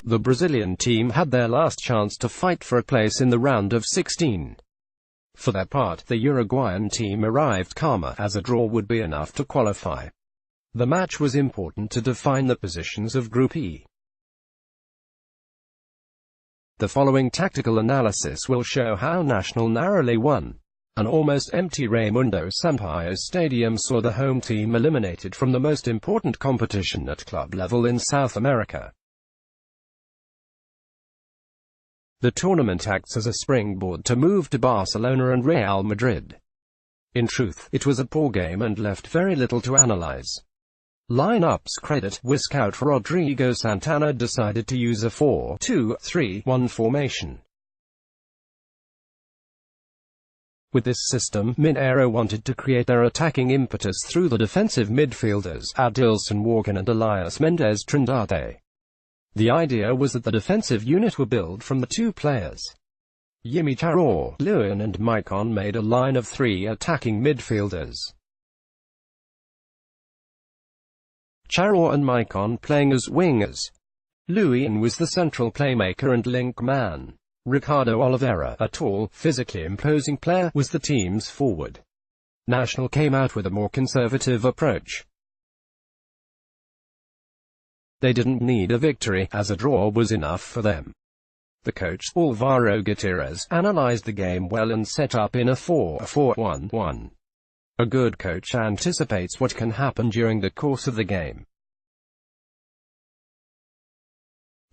the Brazilian team had their last chance to fight for a place in the round of 16. For their part, the Uruguayan team arrived calmer, as a draw would be enough to qualify. The match was important to define the positions of Group E. The following tactical analysis will show how Nacional narrowly won. An almost empty Raimundo Sampaio Stadium saw the home team eliminated from the most important competition at club level in South America. The tournament acts as a springboard to move to Barcelona and Real Madrid. In truth, it was a poor game and left very little to analyze. Lineups credit: Scout Rodrigo Santana decided to use a 4-2-3-1 formation. With this system, Mineiro wanted to create their attacking impetus through the defensive midfielders, Adilson Walken and Elias Mendes Trindade. The idea was that the defensive unit were built from the two players. Yimi Charo, Luan and Maicon made a line of three attacking midfielders. Charo and Maicon playing as wingers. Luan was the central playmaker and link man. Ricardo Oliveira, a tall, physically imposing player, was the team's forward. Nacional came out with a more conservative approach. They didn't need a victory, as a draw was enough for them. The coach, Alvaro Gutierrez, analyzed the game well and set up in a 4-4-1-1. A good coach anticipates what can happen during the course of the game.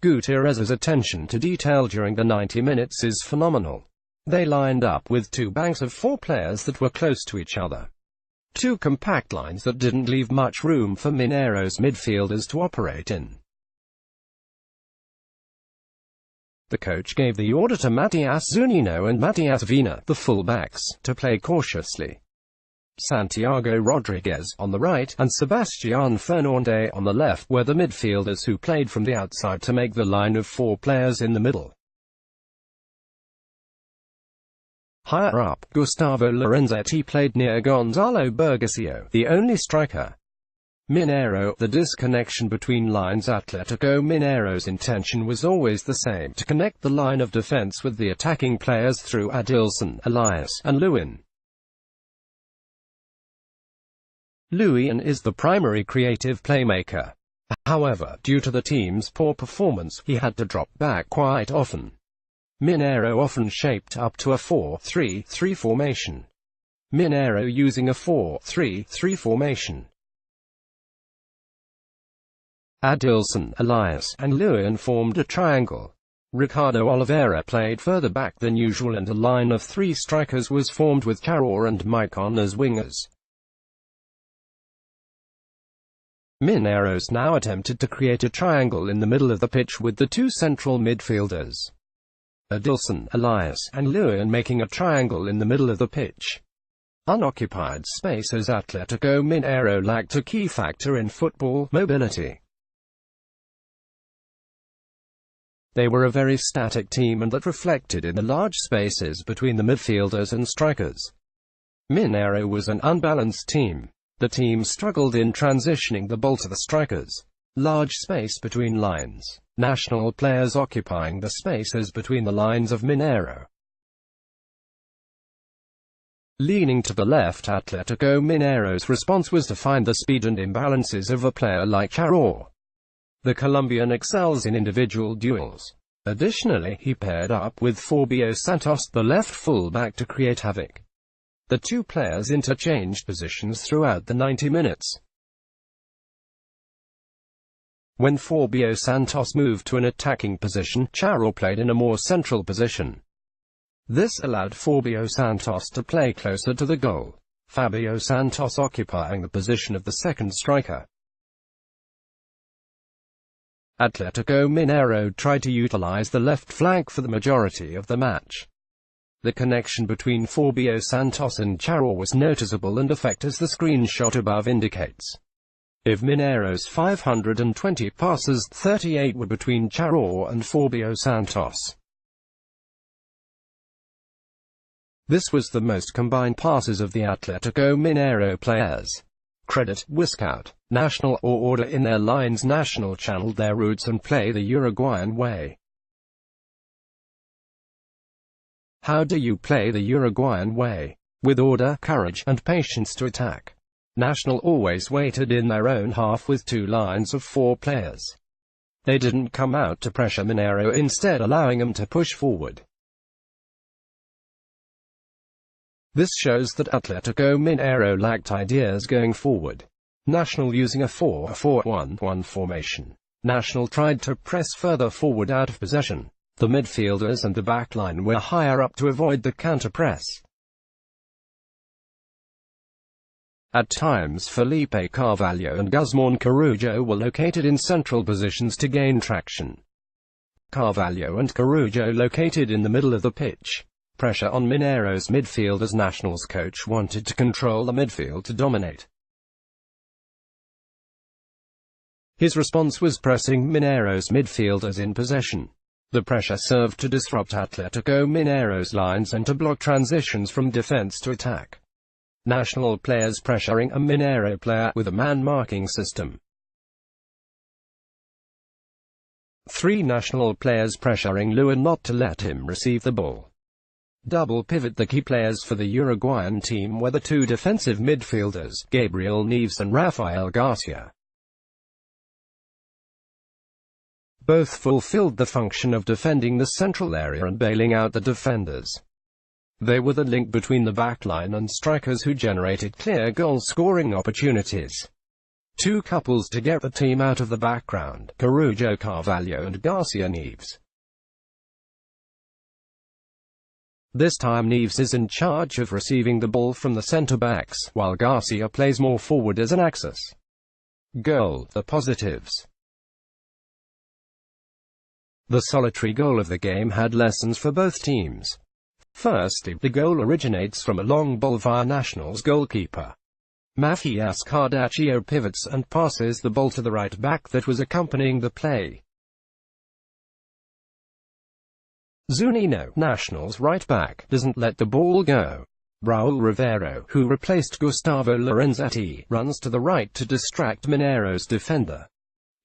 Gutierrez's attention to detail during the 90 minutes is phenomenal. They lined up with two banks of four players that were close to each other. Two compact lines that didn't leave much room for Mineiro's midfielders to operate in. The coach gave the order to Matias Zunino and Matias Vina, the full-backs, to play cautiously. Santiago Rodriguez on the right, and Sebastián Fernandes on the left, were the midfielders who played from the outside to make the line of four players in the middle. Higher up, Gustavo Lorenzetti played near Gonzalo Burgasio, the only striker. Mineiro, the disconnection between lines. Atlético Mineiro's intention was always the same, to connect the line of defense with the attacking players through Adilson, Elias, and Luan. Luan is the primary creative playmaker. However, due to the team's poor performance, he had to drop back quite often. Mineiro often shaped up to a 4-3-3 formation. Mineiro using a 4-3-3 formation. Adilson, Elias, and Luan formed a triangle. Ricardo Oliveira played further back than usual and a line of three strikers was formed with Charo and Maicon as wingers. Mineiros now attempted to create a triangle in the middle of the pitch with the two central midfielders, Adilson, Elias, and Luan, making a triangle in the middle of the pitch. Unoccupied space, as Atlético Mineiro lacked a key factor in football: mobility. They were a very static team, and that reflected in the large spaces between the midfielders and strikers. Mineiro was an unbalanced team. The team struggled in transitioning the ball to the strikers. Large space between lines. Nacional players occupying the spaces between the lines of Mineiro. Leaning to the left, Atlético Mineiro's response was to find the speed and imbalances of a player like Charo. The Colombian excels in individual duels. Additionally, he paired up with Fábio Santos, the left full-back, to create havoc. The two players interchanged positions throughout the 90 minutes. When Fábio Santos moved to an attacking position, Charo played in a more central position. This allowed Fábio Santos to play closer to the goal, Fábio Santos occupying the position of the second striker. Atlético Mineiro tried to utilize the left flank for the majority of the match. The connection between Fábio Santos and Charo was noticeable and effective, as the screenshot above indicates. Of Mineiro's 520 passes, 38 were between Charo and Fábio Santos. This was the most combined passes of the Atlético Mineiro players. credit, whisk out, National or order in their lines. National channeled their roots and play the Uruguayan way. How do you play the Uruguayan way? With order, courage, and patience to attack. National always waited in their own half with 2 lines of 4 players. They didn't come out to pressure Mineiro, instead allowing them to push forward. This shows that Atlético Mineiro lacked ideas going forward. National using a 4-4-1-1 formation. National tried to press further forward out of possession. The midfielders and the backline were higher up to avoid the counter-press. At times Felipe Carvalho and Guzmán Corujo were located in central positions to gain traction. Carvalho and Corujo located in the middle of the pitch. Pressure on Mineiro's midfielders. National's coach wanted to control the midfield to dominate. His response was pressing Mineiro's midfielders in possession. The pressure served to disrupt Atlético Mineiro's lines and to block transitions from defense to attack. National players pressuring a Mineiro player with a man-marking system. 3 National players pressuring Lua not to let him receive the ball. Double pivot. The key players for the Uruguayan team were the 2 defensive midfielders, Gabriel Neves and Rafael Garcia. Both fulfilled the function of defending the central area and bailing out the defenders. They were the link between the backline and strikers who generated clear goal-scoring opportunities. 2 couples to get the team out of the background, Corujo Carvalho and Garcia Neves. This time Neves is in charge of receiving the ball from the centre-backs, while Garcia plays more forward as an axis. Goal. The positives. The solitary goal of the game had lessons for both teams. Firstly, the goal originates from a long ball via National's goalkeeper. Mafias Cardacio pivots and passes the ball to the right back that was accompanying the play. Zunino, National's right back, doesn't let the ball go. Raul Rivero, who replaced Gustavo Lorenzetti, runs to the right to distract Mineiro's defender.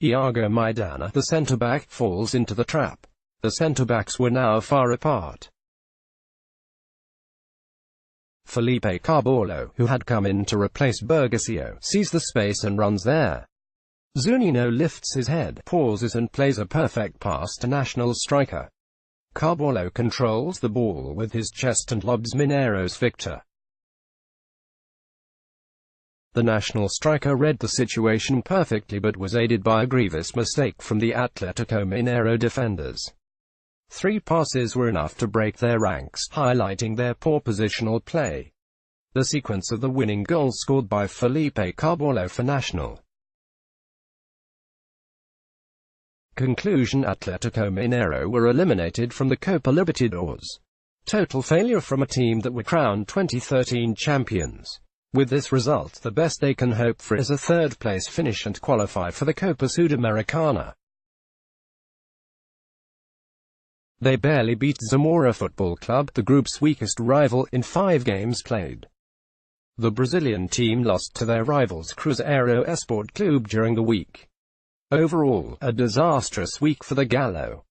Iago Maidana, the centre-back, falls into the trap. The centre-backs were now far apart. Felipe Carvalho, who had come in to replace Burgasio, sees the space and runs there. Zunino lifts his head, pauses and plays a perfect pass to National's striker. Carvalho controls the ball with his chest and lobs Mineiro's fixture. The National striker read the situation perfectly but was aided by a grievous mistake from the Atlético Mineiro defenders. 3 passes were enough to break their ranks, highlighting their poor positional play. The sequence of the winning goal scored by Felipe Carvalho for Nacional. Conclusion: Atlético Mineiro were eliminated from the Copa Libertadores. Total failure from a team that were crowned 2013 champions. With this result, the best they can hope for is a 3rd-place finish and qualify for the Copa Sudamericana. They barely beat Zamora Football Club, the group's weakest rival, in 5 games played. The Brazilian team lost to their rivals Cruzeiro Esporte Clube during the week. Overall, a disastrous week for the Galo.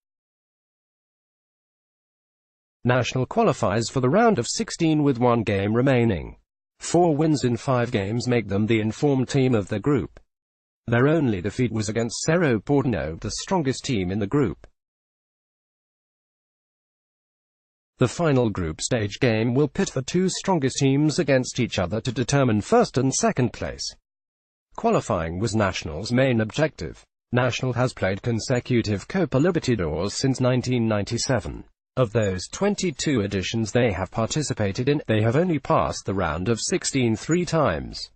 Nacional qualifies for the round of 16 with 1 game remaining. 4 wins in 5 games make them the informed team of the group. Their only defeat was against Cerro Porteño, the strongest team in the group. The final group stage game will pit the 2 strongest teams against each other to determine 1st and 2nd place. Qualifying was Nacional's main objective. Nacional has played consecutive Copa Libertadores since 1997. Of those 22 editions they have participated in, they have only passed the round of 16 3 times.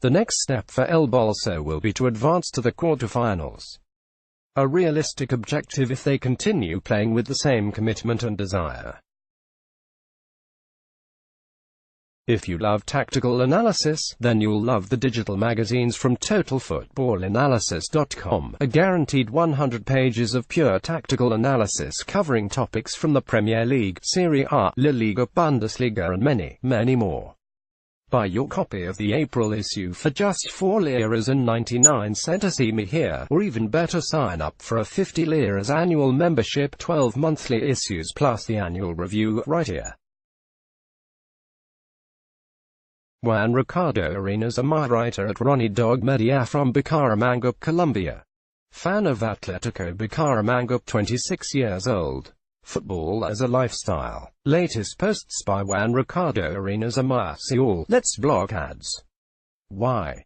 The next step for El Bolso will be to advance to the quarterfinals. A realistic objective if they continue playing with the same commitment and desire. If you love tactical analysis, then you'll love the digital magazines from TotalFootballAnalysis.com, a guaranteed 100 pages of pure tactical analysis covering topics from the Premier League, Serie A, La Liga, Bundesliga and many, many more. Buy your copy of the April issue for just 4 liras and 99 cents to see me here, or even better, sign up for a 50 liras annual membership, 12 monthly issues plus the annual review, right here. Juan Ricardo Arenas, a writer at Ronnie Dog Media from Bucaramanga, Colombia. Fan of Atletico Bucaramanga, 26 years old. Football as a lifestyle. Latest posts by Juan Ricardo Arenas. Let's block ads. Why?